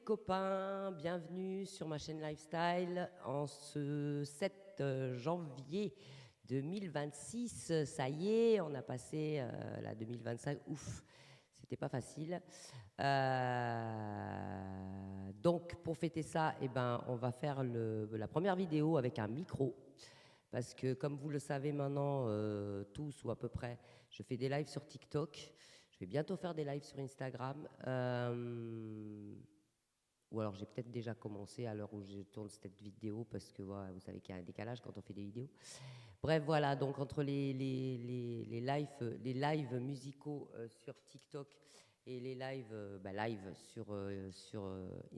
copains, bienvenue sur ma chaîne Lifestyle en ce 7 janvier 2026. Ça y est, on a passé la 2025. Ouf, c'était pas facile. Donc pour fêter ça, eh ben, on va faire la première vidéo avec un micro. Parce que comme vous le savez maintenant, tous ou à peu près, je fais des lives sur TikTok. Je vais bientôt faire des lives sur Instagram. Ou alors j'ai peut-être déjà commencé à l'heure où je tourne cette vidéo parce que ouais, vous savez qu'il y a un décalage quand on fait des vidéos. Bref, voilà, donc entre les lives musicaux sur TikTok et les lives live sur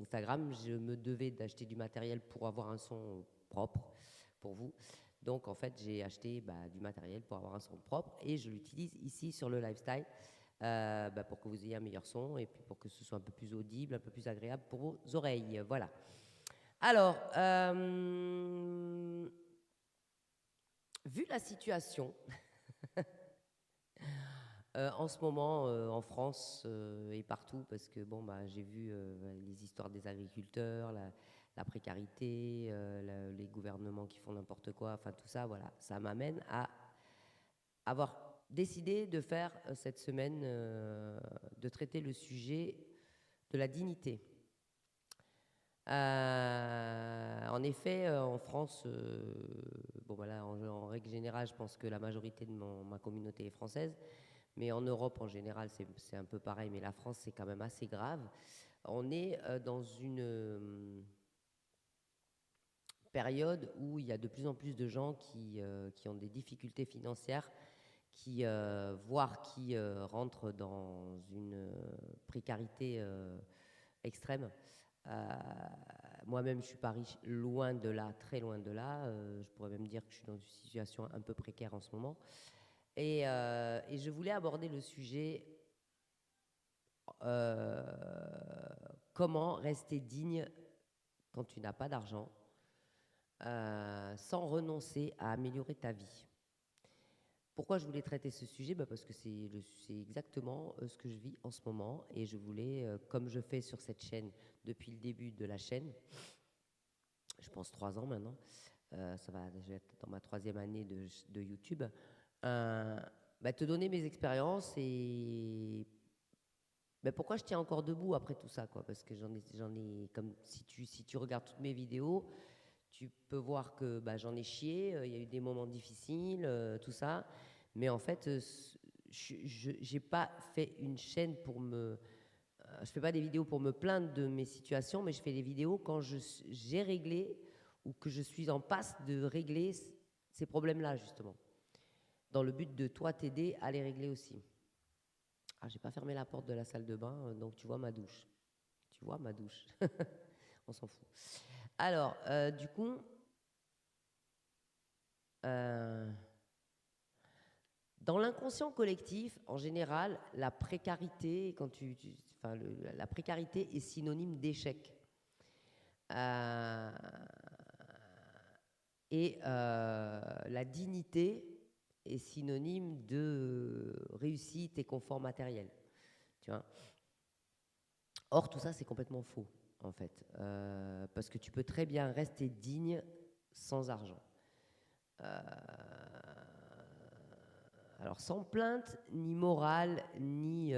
Instagram, je me devais d'acheter du matériel pour avoir un son propre pour vous. Donc en fait, j'ai acheté du matériel pour avoir un son propre et je l'utilise ici sur le lifestyle. Pour que vous ayez un meilleur son et puis pour que ce soit un peu plus audible, un peu plus agréable pour vos oreilles. Voilà. Alors, vu la situation en ce moment en France et partout, parce que bon, j'ai vu les histoires des agriculteurs, la précarité, les gouvernements qui font n'importe quoi, enfin tout ça, voilà, ça m'amène à avoir décidé de faire cette semaine, de traiter le sujet de la dignité. En effet, en France, en règle générale, je pense que la majorité de ma communauté est française, mais en Europe, en général, c'est un peu pareil, mais la France, c'est quand même assez grave. On est dans une période où il y a de plus en plus de gens qui ont des difficultés financières, voire qui rentrent dans une précarité extrême. Moi-même, je suis pas riche, loin de là, très loin de là. Je pourrais même dire que je suis dans une situation un peu précaire en ce moment. Et je voulais aborder le sujet euh, comment rester digne quand tu n'as pas d'argent, sans renoncer à améliorer ta vie. Pourquoi je voulais traiter ce sujet? Parce que c'est exactement ce que je vis en ce moment et je voulais, comme je fais sur cette chaîne depuis le début de la chaîne, je pense 3 ans maintenant, je vais être dans ma 3e année de YouTube, te donner mes expériences et pourquoi je tiens encore debout après tout ça, quoi, parce que j'en ai comme si tu regardes toutes mes vidéos, tu peux voir que j'en ai chié, il y a eu des moments difficiles, tout ça, mais en fait, je n'ai pas fait une chaîne je fais pas des vidéos pour me plaindre de mes situations, mais je fais des vidéos quand j'ai réglé ou que je suis en passe de régler ces problèmes-là, justement, dans le but de toi t'aider à les régler aussi. Ah, j'ai pas fermé la porte de la salle de bain, donc tu vois ma douche. Tu vois ma douche. On s'en fout. Alors, du coup, dans l'inconscient collectif, en général, la précarité, la précarité est synonyme d'échec. La dignité est synonyme de réussite et confort matériel. Tu vois. Or, tout ça, c'est complètement faux, en fait. Parce que tu peux très bien rester digne sans argent. Alors, sans plainte, ni morale, ni...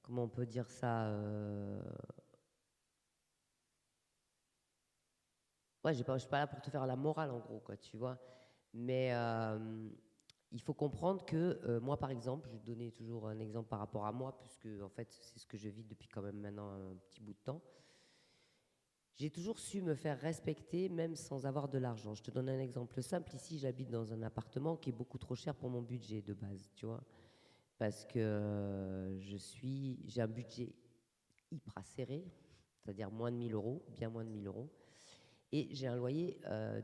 comment on peut dire ça Ouais, je ne suis pas là pour te faire la morale, en gros, quoi, tu vois. Mais il faut comprendre que moi, par exemple, je vais te donner toujours un exemple par rapport à moi, puisque en fait, c'est ce que je vis depuis quand même maintenant un petit bout de temps. J'ai toujours su me faire respecter, même sans avoir de l'argent. Je te donne un exemple simple. Ici, j'habite dans un appartement qui est beaucoup trop cher pour mon budget de base, tu vois. Parce que j'ai un budget hyper serré, c'est-à-dire moins de 1 000 euros, bien moins de 1 000 euros. Et j'ai un loyer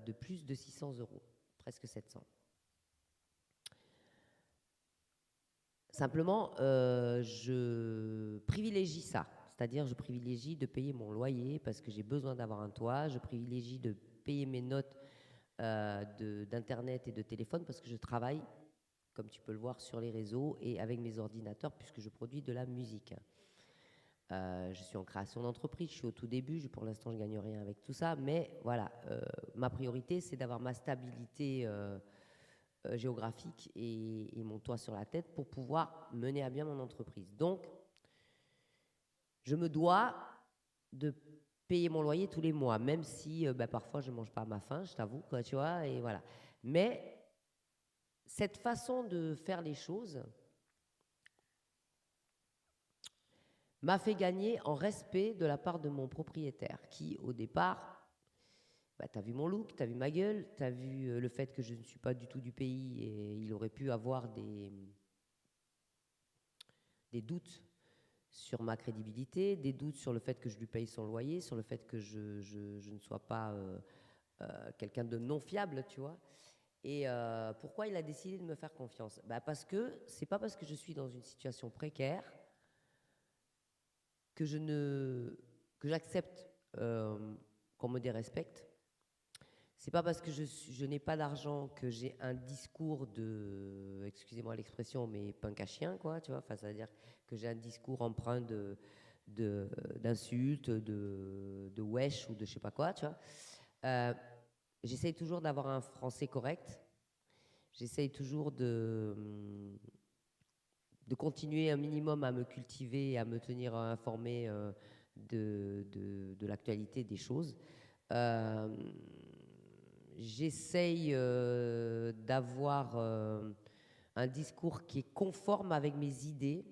de plus de 600 euros, presque 700. Simplement, je privilégie ça. C'est-à-dire, je privilégie de payer mon loyer parce que j'ai besoin d'avoir un toit. Je privilégie de payer mes notes d'Internet et de téléphone parce que je travaille, comme tu peux le voir, sur les réseaux et avec mes ordinateurs puisque je produis de la musique. Je suis en création d'entreprise, je suis au tout début, pour l'instant je gagne rien avec tout ça, mais voilà, ma priorité c'est d'avoir ma stabilité géographique et mon toit sur la tête pour pouvoir mener à bien mon entreprise. Donc, je me dois de payer mon loyer tous les mois, même si parfois je ne mange pas à ma faim, je t'avoue, quoi, tu vois, et voilà. Mais cette façon de faire les choses m'a fait gagner en respect de la part de mon propriétaire, qui au départ, t'as vu mon look, t'as vu ma gueule, t'as vu le fait que je ne suis pas du tout du pays, et il aurait pu avoir des doutes sur ma crédibilité, des doutes sur le fait que je lui paye son loyer, sur le fait que je ne sois pas quelqu'un de non fiable, tu vois. Et pourquoi il a décidé de me faire confiance? Parce que c'est pas parce que je suis dans une situation précaire que j'accepte qu'on me dérespecte. C'est pas parce que je n'ai pas d'argent que j'ai un discours de, excusez-moi l'expression, mais punk à chien, quoi, tu vois. Enfin, c'est-à-dire que j'ai un discours empreint d'insultes, de wesh ou de je sais pas quoi, tu vois. J'essaye toujours d'avoir un français correct. J'essaye toujours de continuer un minimum à me cultiver et à me tenir informé de l'actualité des choses. J'essaye d'avoir un discours qui est conforme avec mes idées,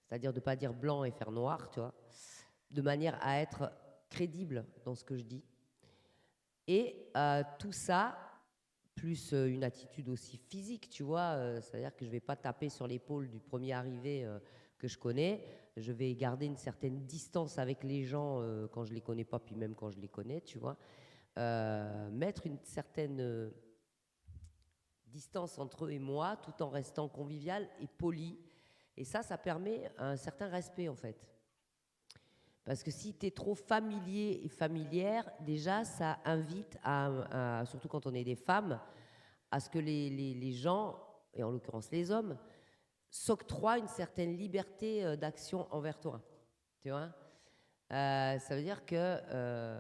c'est-à-dire de ne pas dire blanc et faire noir, tu vois, de manière à être crédible dans ce que je dis. Et tout ça, plus une attitude aussi physique, tu vois, c'est-à-dire que je ne vais pas taper sur l'épaule du premier arrivé que je connais, je vais garder une certaine distance avec les gens quand je ne les connais pas, puis même quand je les connais, tu vois. Mettre une certaine distance entre eux et moi, tout en restant convivial et poli. Et ça permet un certain respect, en fait. Parce que si tu es trop familier et familière, déjà, ça invite, surtout quand on est des femmes, à ce que les gens, et en l'occurrence les hommes, s'octroient une certaine liberté d'action envers toi. Tu vois, ça veut dire que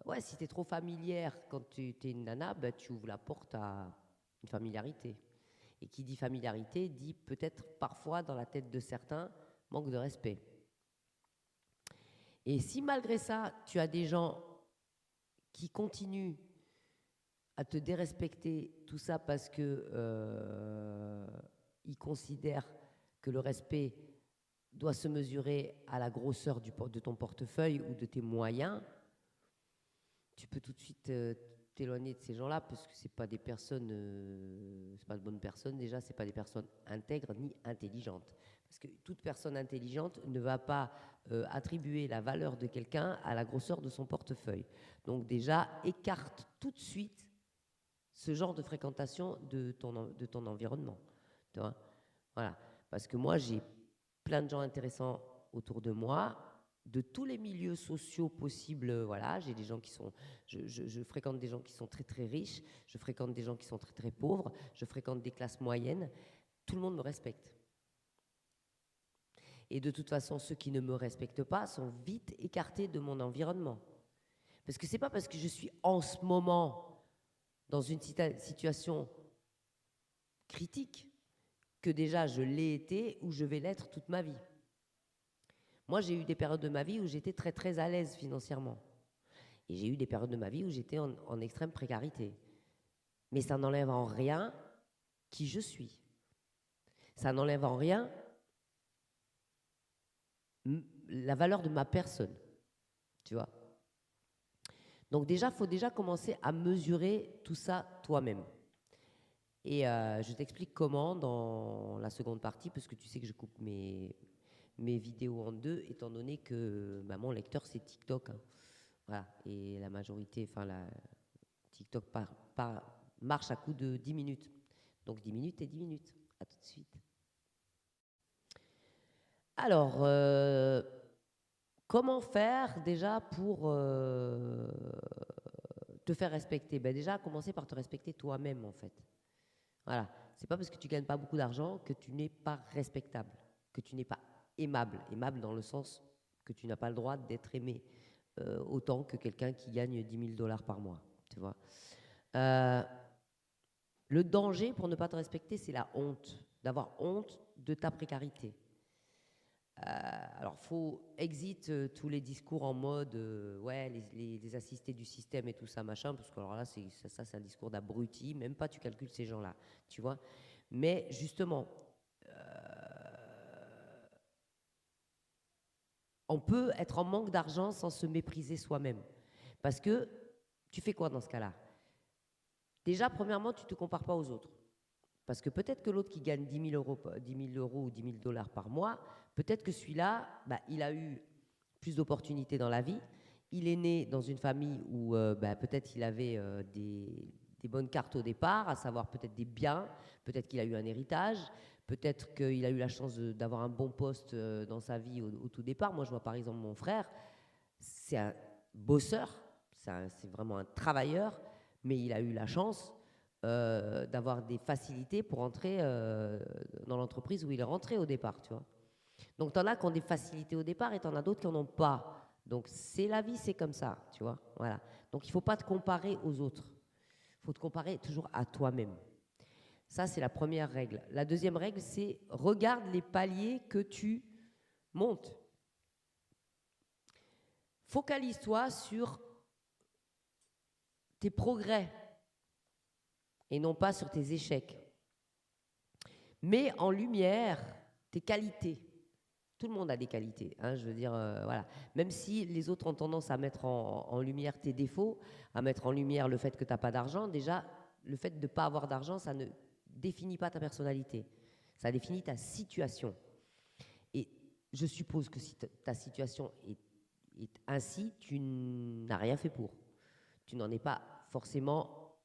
ouais, si tu es trop familière quand tu es une nana, tu ouvres la porte à une familiarité. Et qui dit familiarité dit peut-être parfois dans la tête de certains manque de respect. Et si malgré ça, tu as des gens qui continuent à te dérespecter, tout ça parce que ils considèrent que le respect doit se mesurer à la grosseur de ton portefeuille ou de tes moyens, tu peux tout de suite t'éloigner de ces gens-là parce que c'est pas des personnes, c'est pas de bonnes personnes déjà, c'est pas des personnes intègres ni intelligentes. Parce que toute personne intelligente ne va pas attribuer la valeur de quelqu'un à la grosseur de son portefeuille. Donc déjà, écarte tout de suite ce genre de fréquentation de ton environnement. Tu vois, voilà. Parce que moi, j'ai plein de gens intéressants autour de moi, de tous les milieux sociaux possibles. Voilà, j'ai des gens qui sont, je fréquente des gens qui sont très très riches, je fréquente des gens qui sont très très pauvres, je fréquente des classes moyennes. Tout le monde me respecte. Et de toute façon, ceux qui ne me respectent pas sont vite écartés de mon environnement. Parce que c'est pas parce que je suis en ce moment dans une situation critique que déjà je l'ai été ou je vais l'être toute ma vie. Moi, j'ai eu des périodes de ma vie où j'étais très très à l'aise financièrement. Et j'ai eu des périodes de ma vie où j'étais en extrême précarité. Mais ça n'enlève en rien qui je suis. Ça n'enlève en rien la valeur de ma personne. Tu vois. Donc déjà, il faut déjà commencer à mesurer tout ça toi-même. Et je t'explique comment dans la seconde partie, parce que tu sais que je coupe mes vidéos en deux, étant donné que mon lecteur, c'est TikTok. Hein. Voilà. Et la majorité, TikTok marche à coup de 10 minutes. Donc 10 minutes et 10 minutes. À tout de suite. Alors, comment faire déjà pour te faire respecter? Déjà, commencer par te respecter toi-même, en fait. Voilà. C'est pas parce que tu gagnes pas beaucoup d'argent que tu n'es pas respectable, que tu n'es pas aimable. Aimable dans le sens que tu n'as pas le droit d'être aimé autant que quelqu'un qui gagne 10 000 dollars par mois, tu vois. Le danger pour ne pas te respecter, c'est la honte, d'avoir honte de ta précarité. Alors, faut exit tous les discours en mode ouais, les assistés du système et tout ça, machin, parce que alors là, c'est un discours d'abruti, même pas tu calcules ces gens-là, tu vois. Mais justement, on peut être en manque d'argent sans se mépriser soi-même. Parce que tu fais quoi dans ce cas-là? Déjà, premièrement, tu ne te compares pas aux autres. Parce que peut-être que l'autre qui gagne 10 000 euros ou 10 000 dollars par mois, peut-être que celui-là, bah, il a eu plus d'opportunités dans la vie. Il est né dans une famille où bah, peut-être il avait des bonnes cartes au départ, à savoir peut-être des biens, peut-être qu'il a eu un héritage, peut-être qu'il a eu la chance d'avoir un bon poste dans sa vie au tout départ. Moi, je vois par exemple mon frère, c'est un bosseur, c'est vraiment un travailleur, mais il a eu la chance d'avoir des facilités pour entrer dans l'entreprise où il est rentré au départ, tu vois. Donc, tu en as qui ont des facilités au départ et tu en as d'autres qui n'en ont pas. Donc, c'est la vie, c'est comme ça, tu vois. Voilà. Donc, il ne faut pas te comparer aux autres. Il faut te comparer toujours à toi-même. Ça, c'est la première règle. La deuxième règle, c'est regarde les paliers que tu montes. Focalise-toi sur tes progrès et non pas sur tes échecs. Mets en lumière tes qualités. Tout le monde a des qualités, hein, je veux dire, voilà. Même si les autres ont tendance à mettre en lumière tes défauts, à mettre en lumière le fait que tu n'as pas d'argent, déjà, le fait de ne pas avoir d'argent, ça ne définit pas ta personnalité. Ça définit ta situation. Et je suppose que si ta situation est ainsi, tu n'as rien fait pour. Tu n'en es pas forcément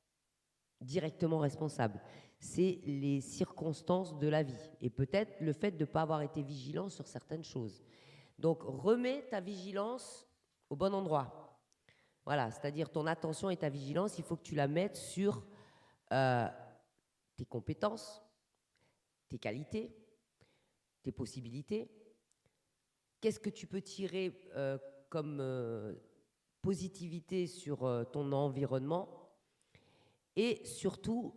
directement responsable. C'est les circonstances de la vie et peut-être le fait de ne pas avoir été vigilant sur certaines choses. Donc, remets ta vigilance au bon endroit. Voilà, c'est-à-dire ton attention et ta vigilance, il faut que tu la mettes sur tes compétences, tes qualités, tes possibilités. Qu'est-ce que tu peux tirer comme positivité sur ton environnement? Et surtout,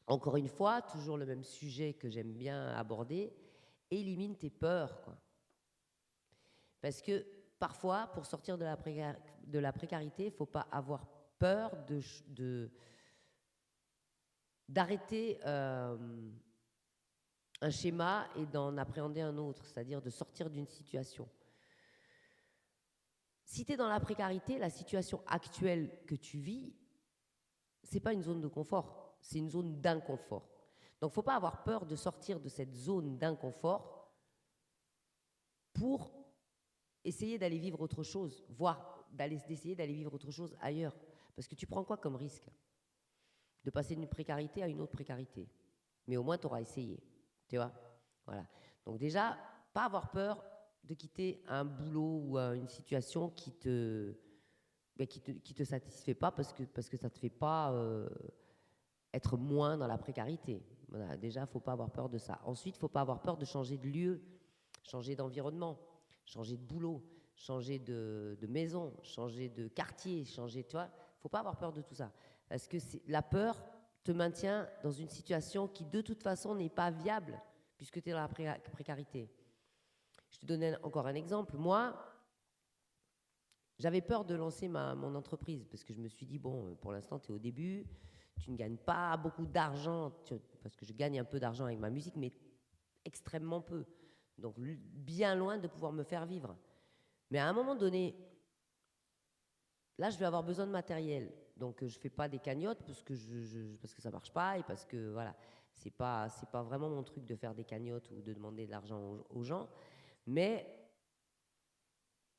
encore une fois, toujours le même sujet que j'aime bien aborder, élimine tes peurs, quoi. Parce que parfois, pour sortir de la précarité, il ne faut pas avoir peur d'arrêter un schéma et d'en appréhender un autre, c'est-à-dire de sortir d'une situation. Si tu es dans la précarité, la situation actuelle que tu vis, ce n'est pas une zone de confort, c'est une zone d'inconfort. Donc, il ne faut pas avoir peur de sortir de cette zone d'inconfort pour essayer d'aller vivre autre chose, voire d'essayer d'aller vivre autre chose ailleurs. Parce que tu prends quoi comme risque? De passer d'une précarité à une autre précarité. Mais au moins, tu auras essayé. Tu vois? Voilà. Donc déjà, pas avoir peur de quitter un boulot ou une situation qui te satisfait pas parce que ça te fait pas être moins dans la précarité. Voilà. Déjà, faut pas avoir peur de ça. Ensuite, faut pas avoir peur de changer de lieu, changer d'environnement, changer de boulot, changer de maison, changer de quartier, changer, tu vois. Faut pas avoir peur de tout ça. Parce que la peur te maintient dans une situation qui, de toute façon, n'est pas viable puisque tu es dans la précarité. Je te donne encore un exemple. Moi, j'avais peur de lancer mon entreprise parce que je me suis dit, bon, pour l'instant, tu es au début, tu ne gagnes pas beaucoup d'argent, parce que je gagne un peu d'argent avec ma musique, mais extrêmement peu. Donc, bien loin de pouvoir me faire vivre. Mais à un moment donné, là, je vais avoir besoin de matériel. Donc, je ne fais pas des cagnottes parce que ça ne marche pas et parce que, voilà, c'est pas vraiment mon truc de faire des cagnottes ou de demander de l'argent aux gens. Mais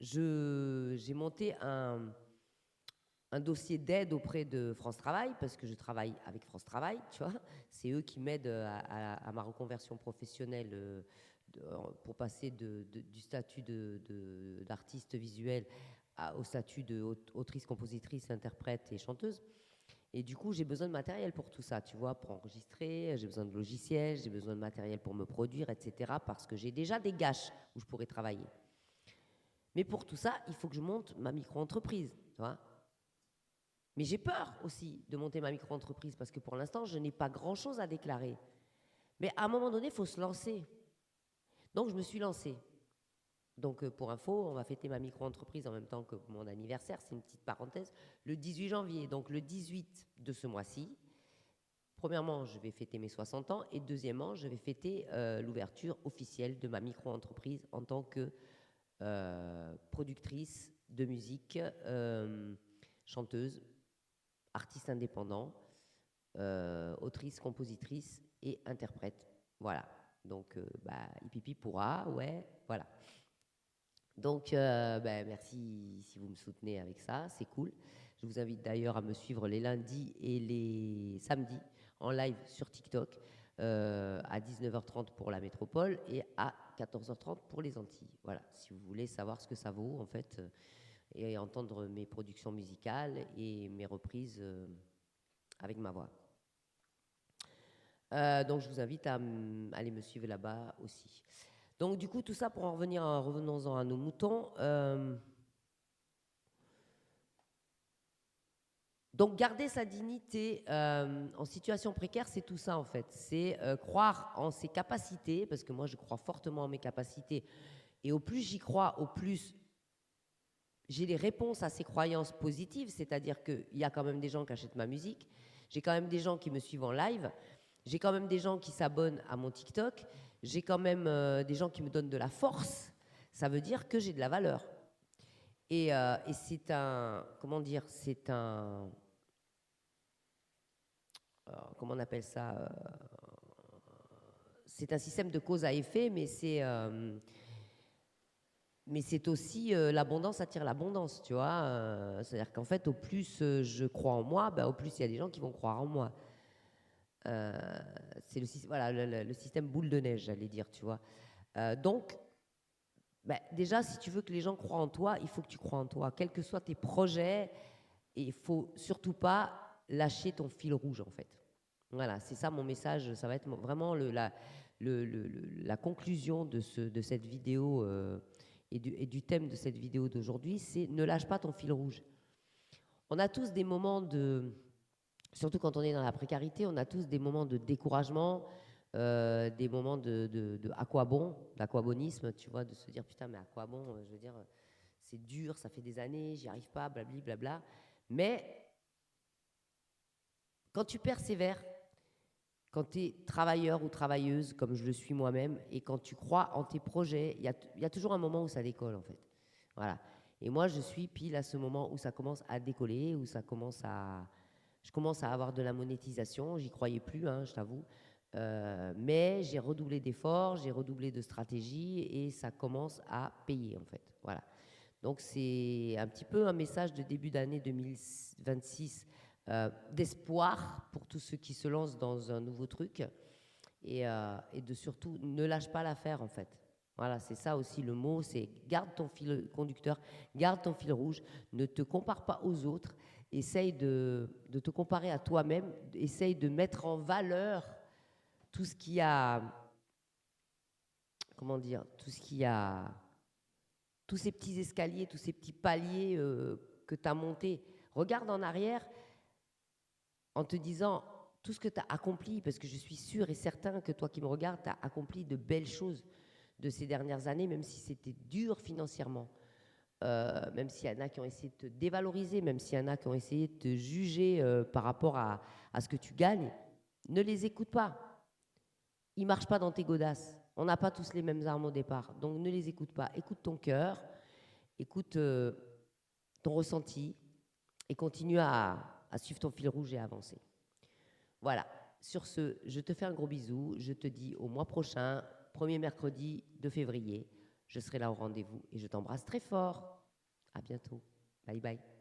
j'ai monté un dossier d'aide auprès de France Travail parce que je travaille avec France Travail, tu vois. C'est eux qui m'aident à ma reconversion professionnelle pour passer du statut d'artiste visuel au statut d'autrice, compositrice, interprète et chanteuse. Et du coup, j'ai besoin de matériel pour tout ça, tu vois, pour enregistrer, j'ai besoin de logiciels, j'ai besoin de matériel pour me produire, etc. Parce que j'ai déjà des gâches où je pourrais travailler. Mais pour tout ça, il faut que je monte ma micro-entreprise, tu vois. Mais j'ai peur aussi de monter ma micro-entreprise parce que pour l'instant, je n'ai pas grand-chose à déclarer. Mais à un moment donné, il faut se lancer. Donc, je me suis lancée. Donc, pour info, on va fêter ma micro-entreprise en même temps que mon anniversaire, c'est une petite parenthèse, le 18 janvier. Donc, le 18 de ce mois-ci, premièrement, je vais fêter mes 60 ans et deuxièmement, je vais fêter l'ouverture officielle de ma micro-entreprise en tant que productrice de musique, chanteuse, artiste indépendant, autrice, compositrice et interprète. Voilà. Donc, Hipipi pourra, ouais, voilà. Donc, merci si vous me soutenez avec ça, c'est cool. Je vous invite d'ailleurs à me suivre les lundis et les samedis en live sur TikTok à 19h30 pour la métropole et à 14h30 pour les Antilles. Voilà, si vous voulez savoir ce que ça vaut en fait et entendre mes productions musicales et mes reprises avec ma voix. Donc, je vous invite à aller me suivre là-bas aussi. Donc, du coup, tout ça pour en revenir, revenons-en à nos moutons. Donc, garder sa dignité en situation précaire, c'est tout ça en fait. C'est croire en ses capacités, parce que moi, je crois fortement en mes capacités. Et au plus j'y crois, au plus j'ai les réponses à ces croyances positives, c'est-à-dire qu'il y a quand même des gens qui achètent ma musique, j'ai quand même des gens qui me suivent en live, j'ai quand même des gens qui s'abonnent à mon TikTok, j'ai quand même des gens qui me donnent de la force. Ça veut dire que j'ai de la valeur. Et c'est un, comment dire, c'est un, comment on appelle ça, c'est un système de cause à effet, mais c'est aussi l'abondance attire l'abondance, tu vois. C'est-à-dire qu'en fait, au plus je crois en moi, au plus il y a des gens qui vont croire en moi. C'est le système boule de neige, j'allais dire, tu vois. Donc, déjà, si tu veux que les gens croient en toi, il faut que tu crois en toi, quels que soient tes projets, et il faut surtout pas lâcher ton fil rouge, en fait. Voilà, c'est ça mon message, ça va être vraiment la conclusion de cette vidéo et du thème de cette vidéo d'aujourd'hui, c'est ne lâche pas ton fil rouge. On a tous des moments surtout quand on est dans la précarité, on a tous des moments de découragement, des moments de à quoi bon, d'aquabonisme, tu vois, de se dire putain mais à quoi bon, je veux dire, c'est dur, ça fait des années, j'y arrive pas, blabli, blabla. Mais quand tu persévères, quand tu es travailleur ou travailleuse, comme je le suis moi-même, et quand tu crois en tes projets, il y a toujours un moment où ça décolle, en fait. Voilà. Et moi, je suis pile à ce moment où ça commence à décoller, où je commence à avoir de la monétisation. J'y croyais plus, hein, je t'avoue. Mais j'ai redoublé d'efforts, j'ai redoublé de stratégies, et ça commence à payer, en fait. Voilà. Donc, c'est un petit peu un message de début d'année 2026 d'espoir pour tous ceux qui se lancent dans un nouveau truc et de surtout ne lâche pas l'affaire en fait. Voilà, c'est ça aussi le mot, c'est garde ton fil conducteur, garde ton fil rouge, ne te compare pas aux autres, essaye de te comparer à toi-même, essaye de mettre en valeur tout ce qui a, comment dire, tout ce qui a, tous ces petits escaliers, tous ces petits paliers que tu as montés. Regarde en arrière en te disant tout ce que tu as accompli, parce que je suis sûre et certain que toi qui me regardes, tu as accompli de belles choses de ces dernières années, même si c'était dur financièrement, même s'il y en a qui ont essayé de te dévaloriser, même s'il y en a qui ont essayé de te juger par rapport à ce que tu gagnes, ne les écoute pas. Ils ne marchent pas dans tes godasses. On n'a pas tous les mêmes armes au départ, donc ne les écoute pas. Écoute ton cœur, écoute ton ressenti et continue à suivre ton fil rouge et à avancer. Voilà, sur ce, je te fais un gros bisou, je te dis au mois prochain, premier mercredi de février, je serai là au rendez-vous et je t'embrasse très fort. À bientôt. Bye bye.